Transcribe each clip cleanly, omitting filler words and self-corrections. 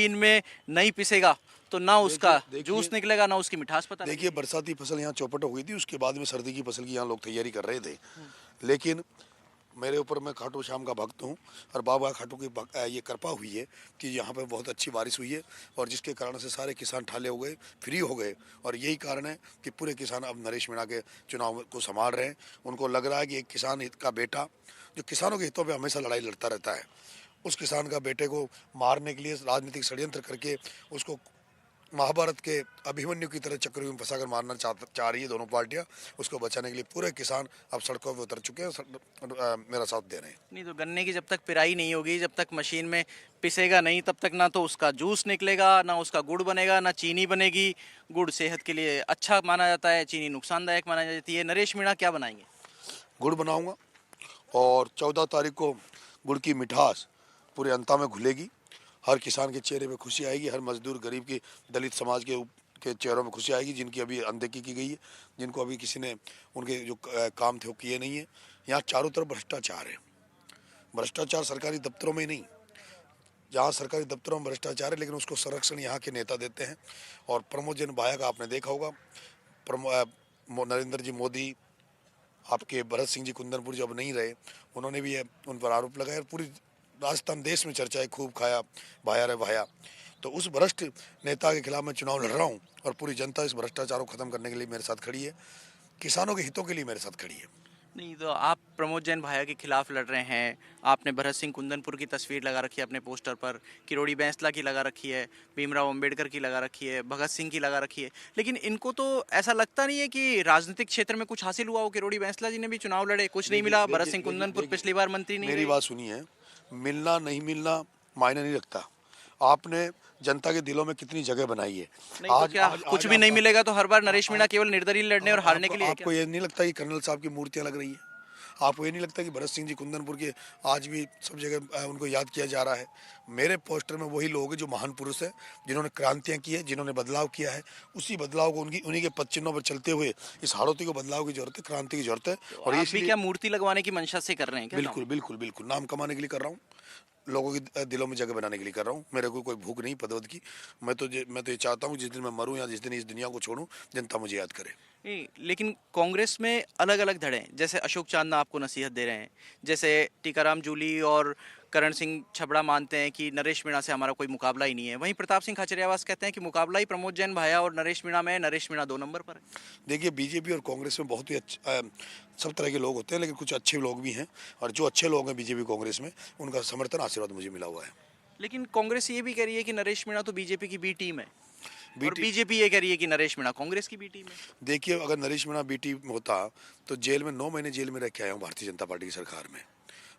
इनमें नहीं पिसेगा तो ना उसका जूस निकलेगा ना उसकी मिठास पता देखिए, बरसाती फसल यहाँ चौपट हो गई थी, उसके बाद में सर्दी की फसल की यहाँ लोग तैयारी कर रहे थे। लेकिन मेरे ऊपर, मैं खाटू श्याम का भक्त हूँ और बाबा खाटू की ये कृपा हुई है कि यहाँ पे बहुत अच्छी बारिश हुई है और जिसके कारण से सारे किसान ठाले हो गए, फ्री हो गए। और यही कारण है कि पूरे किसान अब नरेश मीणा के चुनाव को संभाल रहे हैं। उनको लग रहा है कि एक किसान हित का बेटा जो किसानों के हितों पर हमेशा लड़ाई लड़ता रहता है, उस किसान का बेटे को मारने के लिए राजनीतिक षड्यंत्र करके उसको महाभारत के अभिमन्यु की तरह चक्रव्यूह में फंसाकर मारना चाह रही है दोनों पार्टियां। उसको बचाने के लिए पूरे किसान अब सड़कों पे उतर चुके हैं, मेरा साथ दे रहे हैं। नहीं तो गन्ने की जब तक पिराई नहीं होगी, जब तक मशीन में पिसेगा नहीं, तब तक ना तो उसका जूस निकलेगा, ना उसका गुड़ बनेगा, ना चीनी बनेगी। गुड़ सेहत के लिए अच्छा माना जाता है, चीनी नुकसानदायक माना जाती है। नरेश मीणा क्या बनाएंगे? गुड़ बनाऊंगा और 14 तारीख को गुड़ की मिठास पूरे अंता में घुलेगी। हर किसान के चेहरे पे खुशी आएगी, हर मजदूर, गरीब की, दलित समाज के चेहरों में खुशी आएगी, जिनकी अभी अनदेखी की गई है, जिनको अभी किसी ने उनके जो काम थे वो किए नहीं है। यहाँ चारों तरफ भ्रष्टाचार है। भ्रष्टाचार सरकारी दफ्तरों में ही नहीं, जहाँ सरकारी दफ्तरों में भ्रष्टाचार है, लेकिन उसको संरक्षण यहाँ के नेता देते हैं। और प्रमोद जैन भाया का आपने देखा होगा, नरेंद्र जी मोदी, आपके भरत सिंह जी कुंदनपुर जब नहीं रहे, उन्होंने भी उन पर आरोप लगाया। पूरी राजस्थान देश में चर्चा है, खूब खाया भाया रे भाया। तो उस भ्रष्ट नेता के खिलाफ मैं चुनाव लड़ रहा हूँ और पूरी जनता इस भ्रष्टाचार को खत्म करने के लिए मेरे साथ खड़ी है, किसानों के हितों के लिए मेरे साथ खड़ी है। नहीं तो आप प्रमोद जैन भाया के खिलाफ लड़ रहे हैं, आपने भरत सिंह कुंदनपुर की तस्वीर लगा रखी है अपने पोस्टर पर, किरोड़ी बैंसला की लगा रखी है, भीमराव अंबेडकर की लगा रखी है, भगत सिंह की लगा रखी है, लेकिन इनको तो ऐसा लगता नहीं है कि राजनीतिक क्षेत्र में कुछ हासिल हुआ हो। किरोड़ी बैंसला जी ने भी चुनाव लड़े, कुछ नहीं मिला। भरत सिंह कुंदनपुर पिछली बार मंत्री नहीं मेरी रहे। बात सुनिए, मिलना नहीं मिलना मायने नहीं रखता। आपने जनता के दिलों में कितनी जगह बनाई है। नहीं तो क्या कुछ भी नहीं मिलेगा तो हर बार नरेश मीणा केवल निर्दलीय लड़ने और हारने के लिए है क्या? आपको ये नहीं लगता कि कर्नल साहब की मूर्तियां लग रही है? आपको ये नहीं लगता कि भरत सिंह जी कुंदनपुर के आज भी सब जगह उनको याद किया जा रहा है? मेरे पोस्टर में वही लोग हैं जो महान पुरुष हैं, जिन्होंने क्रांतियां की है, जिन्होंने बदलाव किया है। उसी बदलाव को उन्हीं के पद चिन्हों पर चलते हुए इस हाड़ौती को बदलाव की जरूरत है, क्रांति की जरूरत है। तो और आप भी इसलिए क्या मूर्ति लगवाने की मंशा से कर रहे हैं क्या? बिल्कुल बिल्कुल बिल्कुल नाम कमाने के लिए कर रहा हूँ, लोगों के दिलों में जगह बनाने के लिए कर रहा हूँ। मेरे को कोई भूख नहीं पदवद की। मैं तो ये चाहता हूँ जिस दिन मैं मरूँ या जिस दिन इस दुनिया को छोड़ूं, जनता मुझे याद करे। नहीं, लेकिन कांग्रेस में अलग अलग धड़े हैं। जैसे अशोक चांदना आपको नसीहत दे रहे हैं, जैसे टीकाराम जूली और करण सिंह छबड़ा मानते हैं कि नरेश मीणा से हमारा कोई मुकाबला ही नहीं है। वहीं प्रताप सिंह खाचरियावास कहते हैं कि मुकाबला ही प्रमोद जैन भाया और नरेश मीणा में है, नरेश मीणा 2 नंबर पर है। देखिए, बीजेपी और कांग्रेस में बहुत ही सब तरह के लोग होते हैं, लेकिन कुछ अच्छे लोग भी हैं। और जो अच्छे लोग हैं बीजेपी कांग्रेस में, उनका समर्थन, आशीर्वाद मुझे मिला हुआ है। लेकिन कांग्रेस ये भी कह रही है कि नरेश मीणा तो बीजेपी की बी टीम है, और बीटी बीजेपी ये कह रही है कि नरेश मीणा कांग्रेस की बी टीम है। देखिए, अगर नरेश मीणा बीटी होता तो जेल में 9 महीने जेल में रह के आया हूँ भारतीय जनता पार्टी की सरकार में।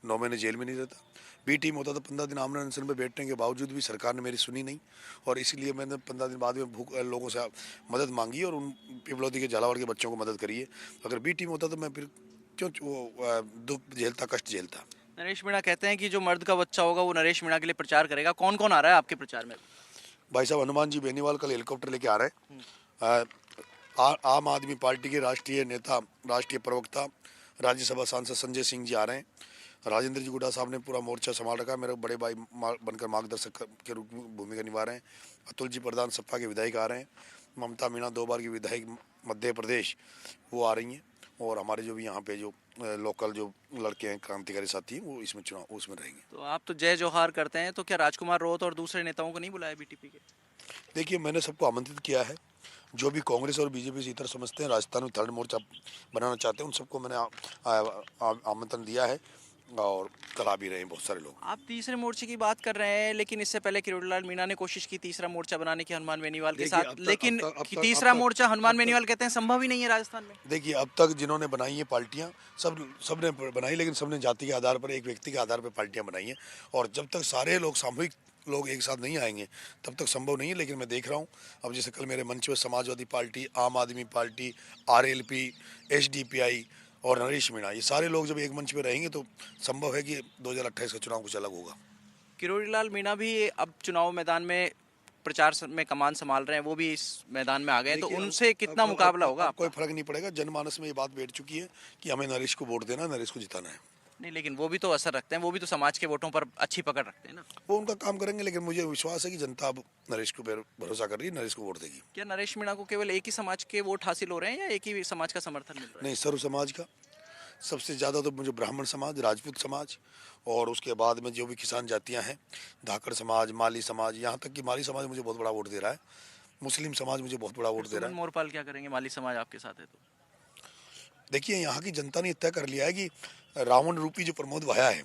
9 महीने जेल में नहीं रहता। बी टीम होता तो 15 दिन आमने अनशन में बैठने के बावजूद भी सरकार ने मेरी सुनी नहीं, और इसलिए मैंने 15 दिन बाद में लोगों से मदद मांगी और उन पिपलौदी के झालावाड़ के बच्चों को मदद करी है। अगर बी टीम होता तो मैं फिर क्यों वो दुख झेलता, कष्ट झेलता। नरेश मीणा कहते हैं कि जो मर्द का बच्चा होगा वो नरेश मीणा के लिए प्रचार करेगा। कौन कौन आ रहा है आपके प्रचार में? भाई साहब, हनुमान जी बेनीवाल कल हेलीकॉप्टर लेके आ रहे हैं। आम आदमी पार्टी के राष्ट्रीय नेता, राष्ट्रीय प्रवक्ता, राज्यसभा सांसद संजय सिंह जी आ रहे हैं। राजेंद्र जी गुड्डा साहब ने पूरा मोर्चा संभाल रखा है, मेरे बड़े भाई बनकर मार्गदर्शक के रूप में भूमिका निभा रहे हैं। अतुल जी प्रधान सपा के विधायक आ रहे हैं। ममता मीणा 2 बार की विधायक मध्य प्रदेश, वो आ रही हैं। और हमारे जो भी यहाँ पे जो लोकल जो लड़के हैं, क्रांतिकारी साथी हैं, वो इसमें उसमें रहेंगे। तो आप तो जय जोहार करते हैं, तो क्या राजकुमार रोहत और दूसरे नेताओं को नहीं बुलाया बीटीपी के? देखिए, मैंने सबको आमंत्रित किया है। जो भी कांग्रेस और बीजेपी से इतर समझते हैं, राजस्थान में थर्ड मोर्चा बनाना चाहते हैं, उन सबको मैंने आमंत्रण दिया है और कल आ भी रहे हैं बहुत सारे लोग। आप तीसरे मोर्चे की बात कर रहे हैं, लेकिन इससे पहले किरोड़ीलाल मीणा ने कोशिश की तीसरा मोर्चा बनाने की हनुमान बेनीवाल के साथ, लेकिन तीसरा मोर्चा हनुमान बेनीवाल कहते हैं संभव ही नहीं है राजस्थान में। देखिए, अब तक जिन्होंने बनाई है पार्टियां, सबने बनाई, लेकिन सबने जाति के आधार पर, एक व्यक्ति के आधार पर पार्टियां बनाई हैं। और जब तक सारे लोग, सामूहिक लोग एक साथ नहीं आएंगे, तब तक संभव नहीं है। लेकिन मैं देख रहा हूँ, अब जैसे कल मेरे मंच में समाजवादी पार्टी, आम आदमी पार्टी, आरएलपी, एसडीपीआई और नरेश मीणा, ये सारे लोग जब एक मंच पे रहेंगे तो संभव है कि 2028 का चुनाव कुछ अलग होगा। किरोड़ीलाल मीणा भी अब चुनाव मैदान में प्रचार में कमान संभाल रहे हैं, वो भी इस मैदान में आ गए हैं, तो उनसे कितना मुकाबला होगा? कोई फर्क नहीं पड़ेगा। जनमानस में ये बात बैठ चुकी है कि हमें नरेश को वोट देना, नरेश को जिताना है। नहीं, लेकिन वो भी तो असर रखते हैं, वो भी तो समाज के वोटों पर अच्छी पकड़ रखते हैं ना। वो उनका काम करेंगे, लेकिन मुझे विश्वास है कि जनता अब नरेश को भरोसा कर रही है, नरेश को वोट देगी। क्या नरेश मीणा को केवल एक ही समाज के वोट हासिल हो रहे हैं या एक ही समाज का समर्थन मिल रहा है? नहीं, सर्व समाज का सबसे ज़्यादा तो मुझे ब्राह्मण समाज, राजपूत समाज, और उसके बाद में जो भी किसान जातियां हैं, धाकड़ समाज, माली समाज, यहाँ तक कि माली समाज मुझे बहुत बड़ा वोट दे रहा है। मुस्लिम समाज मुझे बहुत बड़ा फिर वोट दे रहा सुमन है। मोरपाल क्या करेंगे, माली समाज आपके साथ है तो? देखिए, यहाँ की जनता ने तय कर लिया है कि रावण रूपी जो प्रमोद भाया है,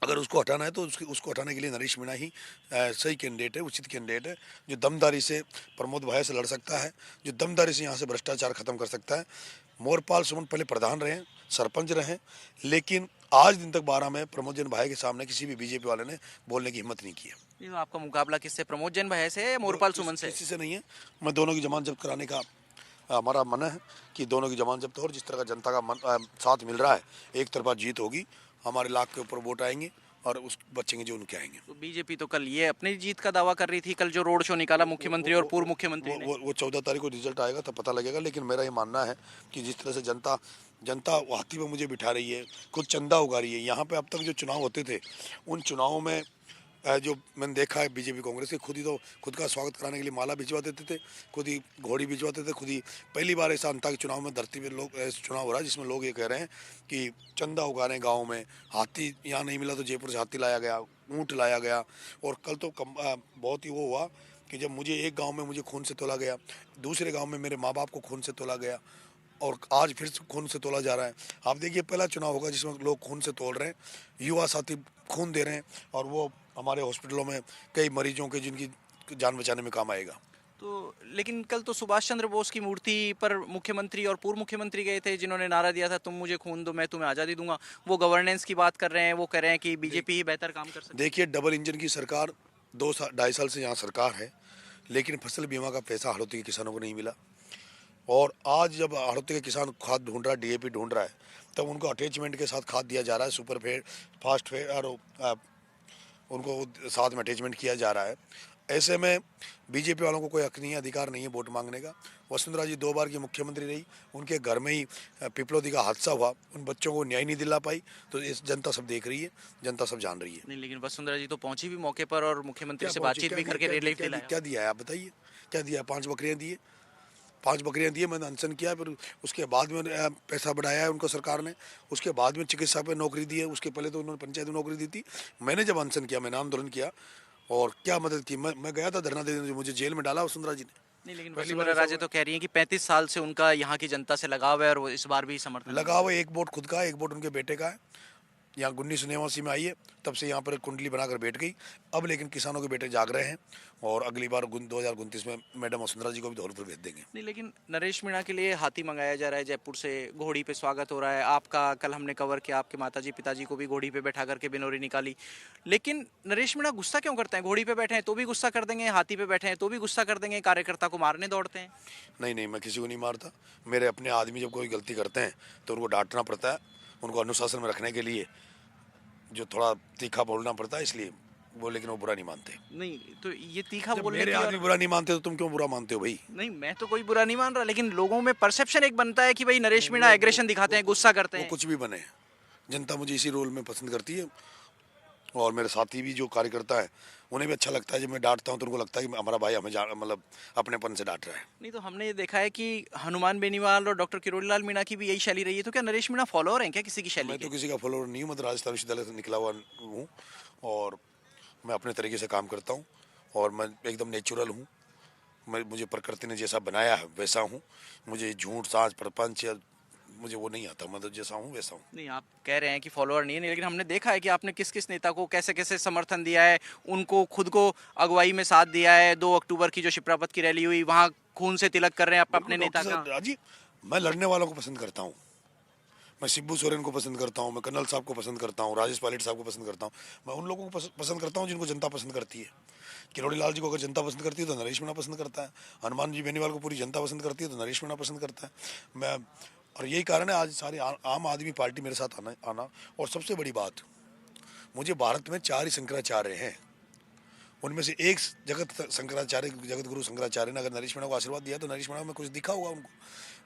अगर उसको हटाना है तो उसको हटाने के लिए नरेश मीणा ही सही कैंडिडेट है, उचित कैंडिडेट है, जो दमदारी से प्रमोद भाया से लड़ सकता है, जो दमदारी से यहाँ से भ्रष्टाचार खत्म कर सकता है। मोरपाल सुमन पहले प्रधान रहे, सरपंच रहे, लेकिन आज दिन तक 12 में प्रमोद जैन भाई के सामने किसी भी बीजेपी वाले ने बोलने की हिम्मत नहीं की है। ये आपका मुकाबला किससे, प्रमोद जैन भाई से या मोरपाल सुमन से? किसी से नहीं है। मैं दोनों की जमानत जब्त कराने का हमारा मन है कि दोनों की जमानत जब्त हो, और जिस तरह का जनता का साथ मिल रहा है, एक तरफा जीत होगी, हमारे लाख के ऊपर वोट आएंगे और उस बचेंगे जो उनके आएंगे। तो बीजेपी तो कल ये अपनी जीत का दावा कर रही थी, कल जो रोड शो निकाला मुख्यमंत्री और पूर्व मुख्यमंत्री ने। वो 14 तारीख को रिजल्ट आएगा तब पता लगेगा, लेकिन मेरा ये मानना है कि जिस तरह से जनता हाथी पे मुझे बिठा रही है, खुद चंदा उगा रही है। यहाँ पे अब तक जो चुनाव होते थे, उन चुनावों में जो मैंने देखा है बीजेपी कांग्रेस के, खुद का स्वागत कराने के लिए माला भिजवा देते थे, खुद ही घोड़ी भिजवाते थे, खुद ही। पहली बार ऐसा अंता के चुनाव में धरती पे लोग चुनाव हो रहा है जिसमें लोग ये कह रहे हैं कि चंदा उगा रहे हैं गाँव में। हाथी यहाँ नहीं मिला तो जयपुर से हाथी लाया गया, ऊँट लाया गया, और कल तो बहुत ही वो हुआ कि जब मुझे एक गांव में मुझे खून से तोला गया, दूसरे गांव में मेरे माँ बाप को खून से तोला गया, और आज फिर से खून से तोला जा रहा है। आप देखिए, पहला चुनाव होगा जिसमें लोग खून से तोल रहे हैं, युवा साथी खून दे रहे हैं, और वो हमारे हॉस्पिटलों में कई मरीजों के जिनकी जान बचाने में काम आएगा। तो लेकिन कल तो सुभाष चंद्र बोस की मूर्ति पर मुख्यमंत्री और पूर्व मुख्यमंत्री गए थे, जिन्होंने नारा दिया था तुम मुझे खून दो मैं तुम्हें आज़ादी दूंगा। वो गवर्नेंस की बात कर रहे हैं, वो कह रहे हैं कि बीजेपी ही बेहतर काम कर सकती है। देखिए, डबल इंजन की सरकार 2-2.5 साल से यहाँ सरकार है, लेकिन फसल बीमा का पैसा हड़ौती के किसानों को नहीं मिला। और आज जब हड़ौती के किसान खाद ढूंढ रहा है, डीएपी ढूंढ रहा है, तब उनको अटैचमेंट के साथ खाद दिया जा रहा है, सुपर फेड, फास्ट फेड, और उनको साथ में अटैचमेंट किया जा रहा है। ऐसे में बीजेपी वालों को कोई हक नहीं है, अधिकार नहीं है वोट मांगने का। वसुंधरा जी 2 बार की मुख्यमंत्री रही, उनके घर में ही पिपलोदी का हादसा हुआ, उन बच्चों को न्याय नहीं दिला पाई। तो इस जनता सब देख रही है, जनता सब जान रही है। नहीं, लेकिन वसुंधरा जी तो पहुंची भी मौके पर और मुख्यमंत्री क्या से पहुंची? बातचीत भी क्या करके दिया? रिलीफ क्या दिया? दिलाया। क्या दिया है आप बताइए? क्या दिया? 5 बकरियां दिए, 5 बकरियां दिए, मैंने अनशन किया, फिर उसके बाद में पैसा बढ़ाया है उनको सरकार ने, उसके बाद में चिकित्सा पे नौकरी दी है, उसके पहले तो उन्होंने पंचायत में नौकरी दी थी। मैंने जब अनशन किया, मैंने आंदोलन किया, और क्या मदद की, मैं गया था धरना देने, मुझे जेल में डाला वसुंधरा जी ने। नहीं, लेकिन पहली वसुंधरा बार राजे तो कह रही हैं कि 35 साल से उनका यहाँ की जनता से लगाव है और वो इस बार भी समर्थन लगा हुआ, एक वोट खुद का है, एक वोट उनके बेटे का है। यहाँ 1989 में आई है, तब से यहाँ पर कुंडली बनाकर बैठ गई। अब लेकिन किसानों के बेटे जाग रहे हैं, और अगली बार 2029 में मैडम वसुंधरा जी को भी धौलपुर भेज देंगे। नहीं, लेकिन नरेश मीणा के लिए हाथी मंगाया जा रहा है जयपुर से, घोड़ी पे स्वागत हो रहा है आपका। कल हमने कवर किया, आपके माताजी पिताजी को भी घोड़ी पे बैठा करके बिनोरी निकाली। लेकिन नरेश मीणा गुस्सा क्यों करते हैं? घोड़ी पे बैठे हैं तो भी गुस्सा कर देंगे, हाथी पे बैठे हैं तो भी गुस्सा कर देंगे, कार्यकर्ता को मारने दौड़ते हैं। नहीं, मैं किसी को नहीं मारता। मेरे अपने आदमी जब कोई गलती करते हैं तो उनको डांटना पड़ता है, उनको अनुशासन में रखने के लिए जो थोड़ा तीखा बोलना पड़ता है, इसलिए वो, लेकिन वो बुरा नहीं मानते। नहीं, तो ये तीखा जब बोलने मेरे की आदमी बुरा नहीं मानते तो तुम क्यों बुरा मानते हो भाई? नहीं, मैं तो कोई बुरा नहीं मान रहा, लेकिन लोगों में परसेप्शन एक बनता है कि भाई नरेश मीणा एग्रेशन दिखाते हैं, गुस्सा करते वो हैं। कुछ भी बने, जनता मुझे इसी रोल में पसंद करती है, और मेरे साथी भी जो कार्यकर्ता है उन्हें भी अच्छा लगता है जब मैं डांटता हूँ, तो उनको लगता है कि हमारा भाई हमें मतलब अपनेपन से डांट रहा है। नहीं, तो हमने ये देखा है कि हनुमान बेनीवाल और डॉक्टर किरोड़ीलाल मीणा की भी यही शैली रही है, तो क्या नरेश मीणा फॉलोअर हैं क्या किसी की शैली मैं के? तो किसी का फॉलोअर नहीं हूँ, मैं तो राजस्थान विश्वविद्यालय से निकला हुआ हूँ, और मैं अपने तरीके से काम करता हूँ, और मैं एकदम नेचुरल हूँ। मुझे प्रकृति ने जैसा बनाया है वैसा हूँ। मुझे झूठ साज प्रपंच मुझे वो नहीं आता, मैं तो जैसा हूँ वैसा हूँ। नहीं, आप कह रहे हैं कि फॉलोअर नहीं है, लेकिन हमने देखा है कि आपने किस किस नेता को कैसे कैसे समर्थन दिया है, उनको खुद को अगुवाई में साथ दिया है। 2 अक्टूबर की जो शिप्रापत की रैली हुई, वहाँ खून से तिलक कर रहे हैं अपने नेता का। जी, मैं लड़ने वालों को पसंद करता हूँ। मैं शिबू सोरेन को पसंद करता हूँ, मैं कर्नल साहब को पसंद करता हूँ, राजेश पायलट साहब को पसंद करता हूँ। मैं उन लोगों को पसंद करता हूँ जिनको जनता पसंद करती है। किरोड़ीलाल जी को अगर जनता पसंद करती है तो नरेश मीणा पसंद करता है। हनुमान जी बेनीवाल को पूरी जनता पसंद करती है तो नरेश मीणा पसंद करता है। मैं, और यही कारण है आज सारी आम आदमी पार्टी मेरे साथ आना। और सबसे बड़ी बात, मुझे भारत में 4 ही शंकराचार्य हैं, उनमें से एक जगत गुरु शंकराचार्य ने अगर नरेश मीणा को आशीर्वाद दिया तो नरेश मीणा में कुछ दिखा होगा उनको।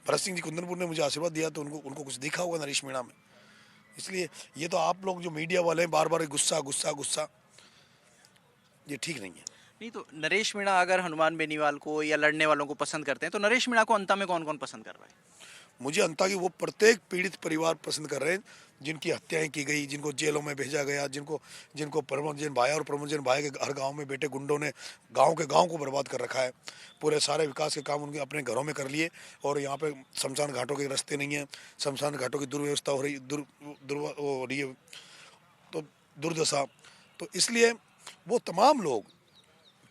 भरत सिंह जी कुंदनपुर ने मुझे आशीर्वाद दिया तो उनको कुछ दिखा होगा नरेश मीणा में। इसलिए ये तो आप लोग जो मीडिया वाले हैं बार बार गुस्सा गुस्सा गुस्सा, ये ठीक नहीं है। नहीं तो नरेश मीणा अगर हनुमान बेनीवाल को या लड़ने वालों को पसंद करते हैं तो नरेश मीणा को अंता में कौन कौन पसंद कर रहा है? मुझे अंता कि वो प्रत्येक पीड़ित परिवार पसंद कर रहे हैं जिनकी हत्याएं की गई, जिनको जेलों में भेजा गया, जिनको जिनको प्रमोद जैन भाई और प्रमोद जैन भाई के हर गांव में बैठे गुंडों ने गांव के गांव को बर्बाद कर रखा है। पूरे सारे विकास के काम उनके अपने घरों में कर लिए और यहाँ पे शमशान घाटों के रास्ते नहीं है, शमशान घाटों की दुर्व्यवस्था हो रही हो रही है, तो दुर्दशा। तो इसलिए वो तमाम लोग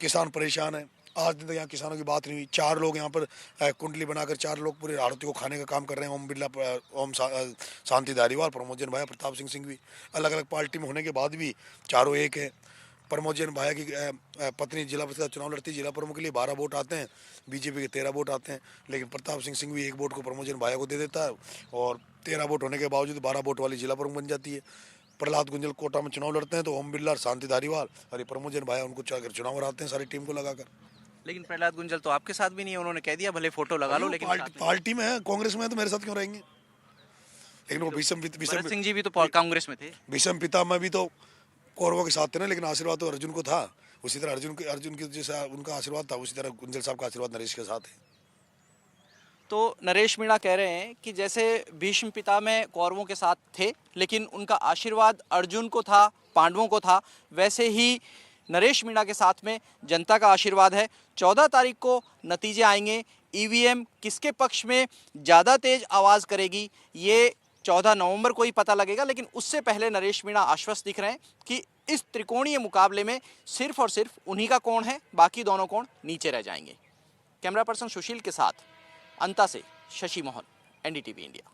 किसान परेशान हैं। आज दिन तक यहाँ किसानों की बात नहीं हुई। 4 लोग यहाँ पर कुंडली बनाकर 4 लोग पूरे आड़ती को खाने का काम कर रहे हैं। ओम बिरला, शांति धारीवाल, प्रमोद जैन भाया, प्रताप सिंह भी अलग अलग पार्टी में होने के बाद भी चारों एक है। प्रमोद जैन भाया की पत्नी जिला परिषद चुनाव लड़ती, जिला प्रमुख के लिए 12 वोट आते हैं, बीजेपी के 13 वोट आते हैं, लेकिन प्रताप सिंह भी 1 वोट को प्रमोद जैन भाया को दे देता है और 13 वोट होने के बावजूद 12 वोट वाली जिला प्रमुख बन जाती है। प्रहलाद गुंजल कोटा में चुनाव लड़ते हैं तो ओम बिरला, शांति धारीवाल और ये प्रमोद जैन भाया उनको चुनाव हराते हैं सारी टीम को लगाकर। लेकिन प्रहलाद गुंजल तो आपके साथ भी नहीं है, उन्होंने कह दिया भले फोटो लगा लो लेकिन पार्टी में है, कांग्रेस में है तो मेरे साथ क्यों रहेंगे? लेकिन वो भरत सिंह जी भी तो कांग्रेस में थे। भीष्म पिता में भी तो कौरवों के साथ थे ना, लेकिन आशीर्वाद तो अर्जुन को था। उसी तरह अर्जुन की जैसा उनका आशीर्वाद था, उसी तरह गुंजल साहब का आशीर्वाद नरेश के साथ है। तो नरेश मीणा कह रहे हैं कि जैसे भीष्म पिता में कौरवों के साथ थे लेकिन उनका आशीर्वाद अर्जुन को था, पांडवों को था, वैसे ही नरेश मीणा के साथ में जनता का आशीर्वाद है। 14 तारीख को नतीजे आएंगे, ईवीएम किसके पक्ष में ज़्यादा तेज आवाज़ करेगी ये 14 नवंबर को ही पता लगेगा। लेकिन उससे पहले नरेश मीणा आश्वस्त दिख रहे हैं कि इस त्रिकोणीय मुकाबले में सिर्फ और सिर्फ उन्हीं का कोण है, बाकी दोनों कोण नीचे रह जाएंगे। कैमरा पर्सन सुशील के साथ अंता से शशि मोहन, एनडीटीवी इंडिया।